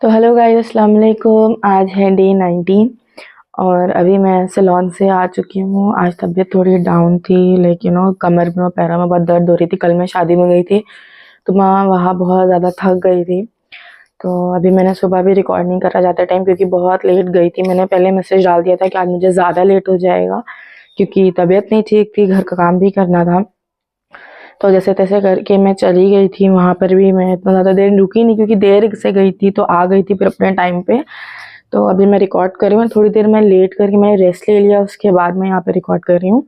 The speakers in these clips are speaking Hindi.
तो हेलो गाइस, अस्सलाम वालेकुम। आज है डे 19 और अभी मैं सैलून से आ चुकी हूँ। आज तबीयत थोड़ी डाउन थी, लेकिन कमर में और पैरों में बहुत दर्द हो रही थी। कल मैं शादी में गई थी तो मैं वहाँ बहुत ज़्यादा थक गई थी। तो अभी मैंने सुबह भी रिकॉर्ड नहीं करा जाते टाइम, क्योंकि बहुत लेट गई थी। मैंने पहले मैसेज डाल दिया था कि आज मुझे ज़्यादा लेट हो जाएगा, क्योंकि तबीयत नहीं ठीक थी, घर का काम भी करना था। तो जैसे तैसे करके मैं चली गई थी। वहाँ पर भी मैं इतना ज़्यादा देर रुकी नहीं, क्योंकि देर से गई थी तो आ गई थी फिर अपने टाइम पे। तो अभी मैं रिकॉर्ड कर रही हूँ। थोड़ी देर मैं लेट करके मैंने रेस्ट ले लिया, उसके बाद मैं यहाँ पे रिकॉर्ड कर रही हूँ।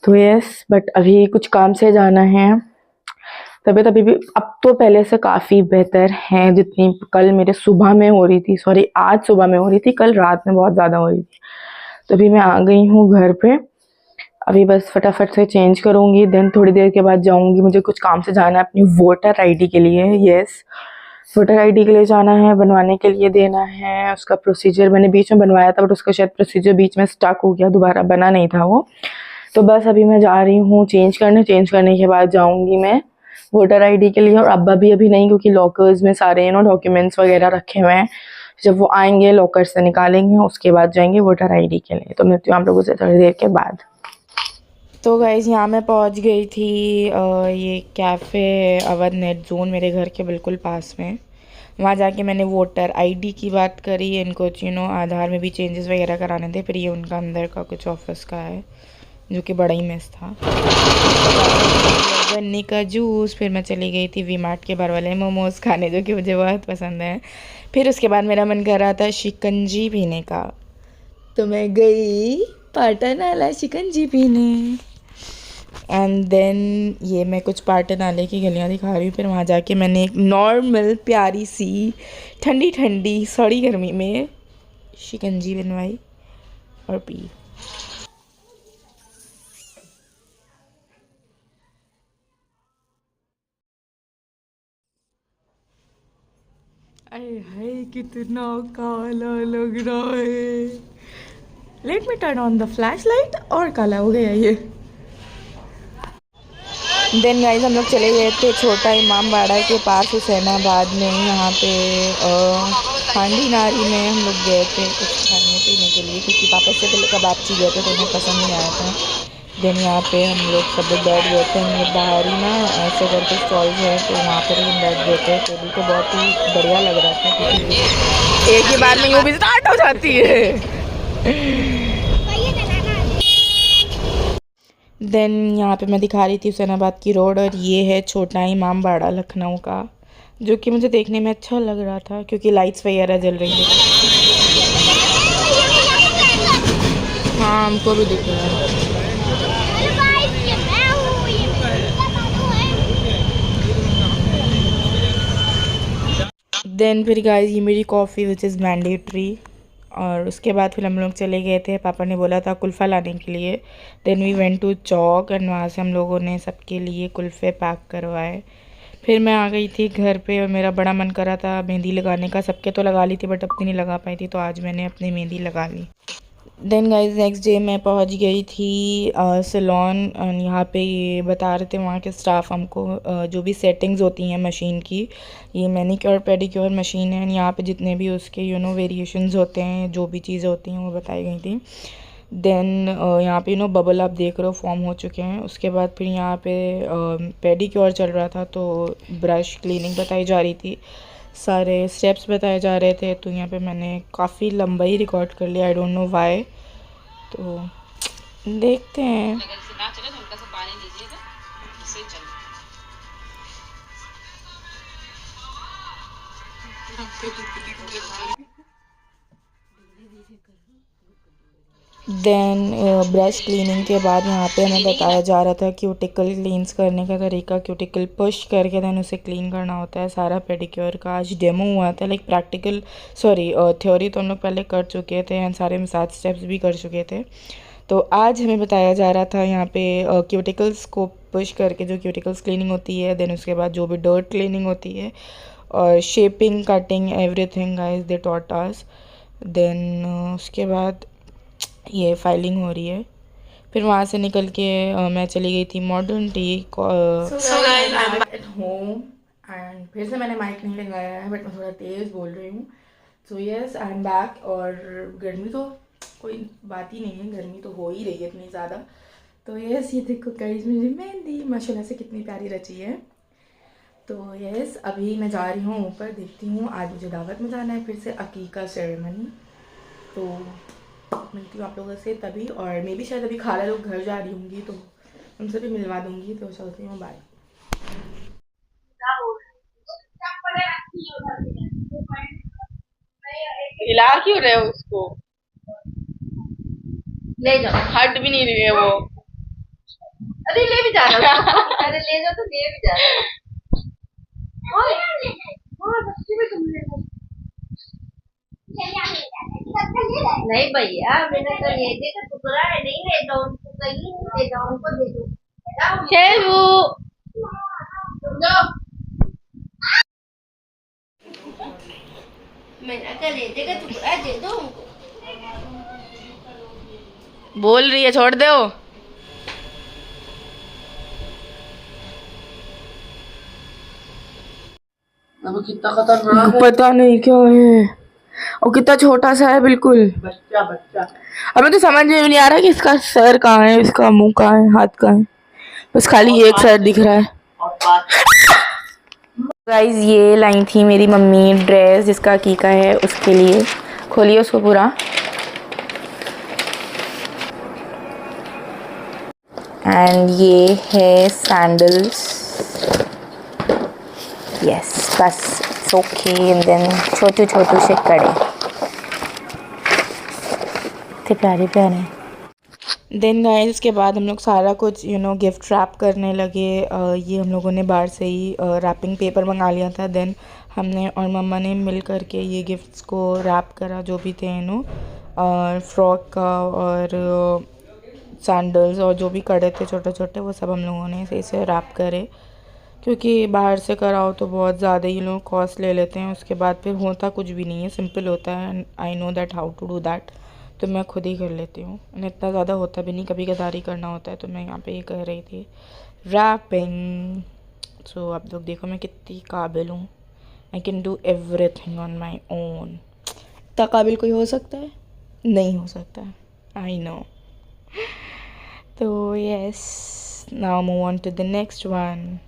तो यस, बट अभी कुछ काम से जाना है। तबीयत अभी भी अब तो पहले से काफ़ी बेहतर है, जितनी कल मेरे सुबह में हो रही थी, सॉरी आज सुबह में हो रही थी, कल रात में बहुत ज़्यादा हो रही थी। तो अभी मैं आ गई हूँ घर पे। अभी बस फटाफट से चेंज करूँगी, देन थोड़ी देर के बाद जाऊँगी। मुझे कुछ काम से जाना है अपनी वोटर आईडी के लिए। यस, वोटर आईडी के लिए जाना है, बनवाने के लिए देना है। उसका प्रोसीजर मैंने बीच में बनवाया था, बट उसका शायद प्रोसीजर बीच में स्टक हो गया, दोबारा बना नहीं था वो। तो बस अभी मैं जा रही हूँ चेंज करने के बाद जाऊँगी मैं वोटर आईडी के लिए। और अब्बा भी अभी नहीं, क्योंकि लॉकर्स में सारे डॉक्यूमेंट्स वगैरह रखे हुए हैं। जब वो आएंगे लॉकर से निकालेंगे, उसके बाद जाएंगे वोटर आईडी के लिए। तो मिलती हूँ आप लोगों से थोड़ी देर के बाद। तो गाइज़ यहाँ मैं पहुँच गई थी। ये कैफ़े अवध नेट जोन मेरे घर के बिल्कुल पास में। वहाँ जाके मैंने वोटर आईडी की बात करी। इनको आधार में भी चेंजेस वगैरह कराने थे। फिर ये उनका अंदर का कुछ ऑफिस का है, जो कि बड़ा ही मिस था। गन्ने का जूस। फिर मैं चली गई थी वी मार्ट के बाहर वाले मोमोज़ खाने, जो कि मुझे बहुत पसंद है। फिर उसके बाद मेरा मन कर रहा था शिकंजी पीने का, तो मैं गई पाटनाला शिकंजी पीने। एंड देन ये मैं कुछ पाटनाले की गलियाँ दिखा रही हूँ। फिर वहाँ जाके मैंने एक नॉर्मल प्यारी सी ठंडी ठंडी सड़ी गर्मी में शिकंजी बनवाई और पी। अरे हाय, कितना काला लग रहा है। Let me turn on the flash light, और काला हो गया ये। देन गाइस हम लोग चले गए थे छोटा इमाम बाड़ा के पास हुसैनाबाद में। यहाँ पे हांडी नारी में हम लोग गए थे कुछ खाने पीने के लिए, क्योंकि पापा से पहले कबाबची गए थे तो उन्हें पसंद नहीं आया था। देन यहाँ पे हम लोग सब लोग बैठ गए थे। ये बाहर ही ना ऐसे करके स्टॉल्स हैं, तो वहाँ पर हम बैठ गए थे। टेबल तो बहुत ही बढ़िया लग रहा था, क्योंकि एक ही बार में यूँ भी स्टार्ट हो जाती है। देन यहाँ पे मैं दिखा रही थी हुसैनाबाद की रोड, और ये है छोटा इमाम बाड़ा लखनऊ का, जो कि मुझे देखने में अच्छा लग रहा था, क्योंकि लाइट्स वगैरह जल रही थी। हाँ, हमको भी दिख रहा है। देन फिर गाइस ये मेरी कॉफ़ी विच इज़ मैंडेटरी। और उसके बाद फिर हम लोग चले गए थे, पापा ने बोला था कुल्फ़ा लाने के लिए। Then we went to chowk, and वहाँ से हम लोगों ने सबके लिए कुल्फ़े पैक करवाए। फिर मैं आ गई थी घर पे, और मेरा बड़ा मन कर रहा था मेहंदी लगाने का। सबके तो लगा ली थी, बट अपनी नहीं लगा पाई थी, तो आज मैंने अपनी मेहंदी लगा ली। देन गाइज नेक्स्ट डे मैं पहुंच गई थी सैलून। यहाँ पे ये बता रहे थे वहाँ के स्टाफ हमको जो भी सेटिंग्स होती हैं मशीन की। ये मैनीक्योर पेडिक्योर मशीन है, यहाँ पे जितने भी उसके वेरिएशंस होते हैं, जो भी चीज़ें होती हैं वो बताई गई थी। देन यहाँ पे बबल आप देख रहे हो फॉर्म हो चुके हैं। उसके बाद फिर यहाँ पे पेडिक्योर चल रहा था, तो ब्रश क्लीनिंग बताई जा रही थी, सारे स्टेप्स बताए जा रहे थे। तो यहाँ पे मैंने काफ़ी लंबा ही रिकॉर्ड कर लिया, आई डोंट नो व्हाई। तो देखते हैं। देन ब्रश क्लीनिंग के बाद यहाँ पे हमें बताया जा रहा था क्यूटिकल क्लीन्स करने का तरीका। क्यूटिकल पुश करके देन उसे क्लीन करना होता है सारा पेडिक्योर का। आज डेमो हुआ था, लाइक प्रैक्टिकल सॉरी थ्योरी तो हम लोग पहले कर चुके थे, एंड सारे मसाज स्टेप्स भी कर चुके थे। तो आज हमें बताया जा रहा था यहाँ पे क्यूटिकल्स को पुश करके जो क्यूटिकल्स क्लीनिंग होती है, देन उसके बाद जो भी डर्ट क्लीनिंग होती है, और shaping, cutting, everything guys they taught us. Then उसके बाद ये फाइलिंग हो रही है। फिर वहाँ से निकल के मैं चली गई थी modern T. At home and फिर से मैंने माइक नहीं लगाया है, बट मैं थोड़ा तेज़ बोल रही हूँ। So yes, I am back. और गर्मी तो कोई बात ही नहीं है, गर्मी तो हो ही रही है इतनी ज़्यादा। तो यस, ये देखो गाइस मेरी मेहंदी माशाल्लाह से कितनी प्यारी रची है। तो यस, अभी मैं जा रही हूँ ऊपर, देखती हूँ आज मुझे दावत में जाना है फिर से, अकीका सेरेमनी। तो मिलती हूँ आप लोगों से तभी, और मे भी शायद अभी खाला लोग घर जा रही होंगी तो उनसे भी मिलवा दूँगी। तो चलती हूँ, बाय। हिला क्यों रहे हो उसको? ले जाओ, हट भी नहीं रही है वो। अरे ले भी जा रहा है। अरे ले जाओ तो ले भी जा रहा है। नहीं भैया, मैंने तो लेने का टुकड़ा है, नहीं ले जाओ उनको, कहीं नहीं ले जाओ उनको, दे दो। शेरू मैंने का लेने का टुकड़ा दे दो उनको। बोल रही है, छोड़ दो। अब कितना खतरनाक है। पता नहीं क्या है, और कितना छोटा सा है बिल्कुल। बच्चा बच्चा। हमें तो समझ में नहीं आ रहा कि इसका सर कहाँ है, इसका मुंह कहाँ है, हाथ कहाँ है, बस खाली एक सर दिख रहा है। और पास गाइज ये लाई थी मेरी मम्मी ड्रेस जिसका अकीका है उसके लिए। खोलिए उसको पूरा। एंड ये है सैंडल्स, यस बस ओके। एंड देन छोटू छोटू से कड़े, इतने प्यारे प्यारे। देन गाइस इसके बाद हम लोग सारा कुछ गिफ्ट रैप करने लगे। ये हम लोगों ने बाहर से ही रैपिंग पेपर मंगा लिया था। देन हमने और मम्मा ने मिल करके ये गिफ्ट्स को रैप करा, जो भी थे और फ्रॉक का और सैंडल्स और जो भी कड़े थे छोटे छोटे, वो सब हम लोगों ने सही से रैप करे, क्योंकि बाहर से कराओ तो बहुत ज़्यादा ही लोग कॉस्ट ले लेते हैं। उसके बाद फिर होता कुछ भी नहीं है, सिंपल होता है। I know that how to do that, तो मैं खुद ही कर लेती हूँ। इतना ज़्यादा होता भी नहीं, कभी कदारी करना होता है। तो मैं यहाँ पे ये कर रही थी रैपिंग। सो आप लोग देखो मैं कितनी काबिल हूँ। I can do everything on my own. इतना काबिल कोई हो सकता है? नहीं हो सकता, आई नो। तो yes, now move on to the next one.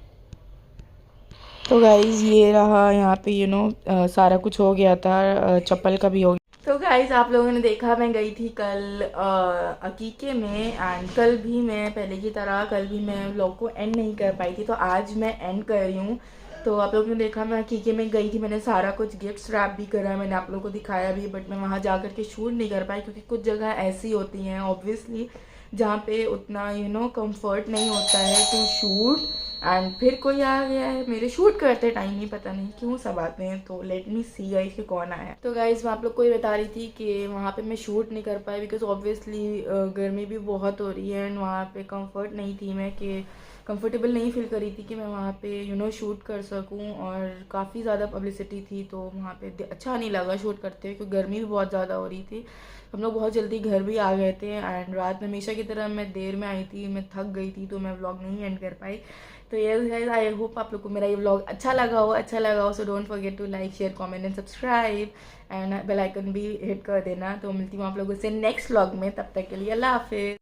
तो गाइज़ ये रहा यहाँ पे सारा कुछ हो गया था, चप्पल का भी हो गया। तो गाइज़ आप लोगों ने देखा मैं गई थी कल अकीके में, एंड कल भी मैं पहले की तरह कल भी मैं व्लॉग को एंड नहीं कर पाई थी, तो आज मैं एंड कर रही हूँ। तो आप लोगों ने देखा मैं अकीके में गई थी, मैंने सारा कुछ गिफ्ट्स रैप भी करा है, मैंने आप लोगों को दिखाया भी, बट मैं वहाँ जा कर के शूट नहीं कर पाई, क्योंकि कुछ जगह ऐसी होती हैं ऑब्वियसली जहाँ पे उतना कंफर्ट नहीं होता है टू शूट। एंड फिर कोई आ गया है मेरे शूट करते टाइम ही, पता नहीं क्यों सब आते हैं। तो लेट मी सी गाइस कि कौन आया है। तो गाइस मैं आप लोग को ये बता रही थी कि वहाँ पे मैं शूट नहीं कर पाई, बिकॉज ऑब्वियसली गर्मी भी बहुत हो रही है, एंड वहाँ पे कंफर्ट नहीं थी, मैं कि कंफर्टेबल नहीं फील करी थी कि मैं वहाँ पे शूट कर सकूँ। और काफ़ी ज़्यादा पब्लिसिटी थी, तो वहाँ पे अच्छा नहीं लगा शूट करते हुए, क्योंकि गर्मी भी बहुत ज़्यादा हो रही थी। हम लोग बहुत जल्दी घर भी आ गए थे, एंड रात में हमेशा की तरह मैं देर में आई थी, मैं थक गई थी, तो मैं व्लॉग नहीं एंड कर पाई। तो ये आई होप आप लोग को मेरा ये व्लॉग अच्छा लगा हो। So don't forget to like share comment and subscribe, and bell icon भी हिट कर देना। तो मिलती हूँ आप लोगों से नेक्स्ट व्लॉग में, तब तक के लिए अल्लाह हाफिज़।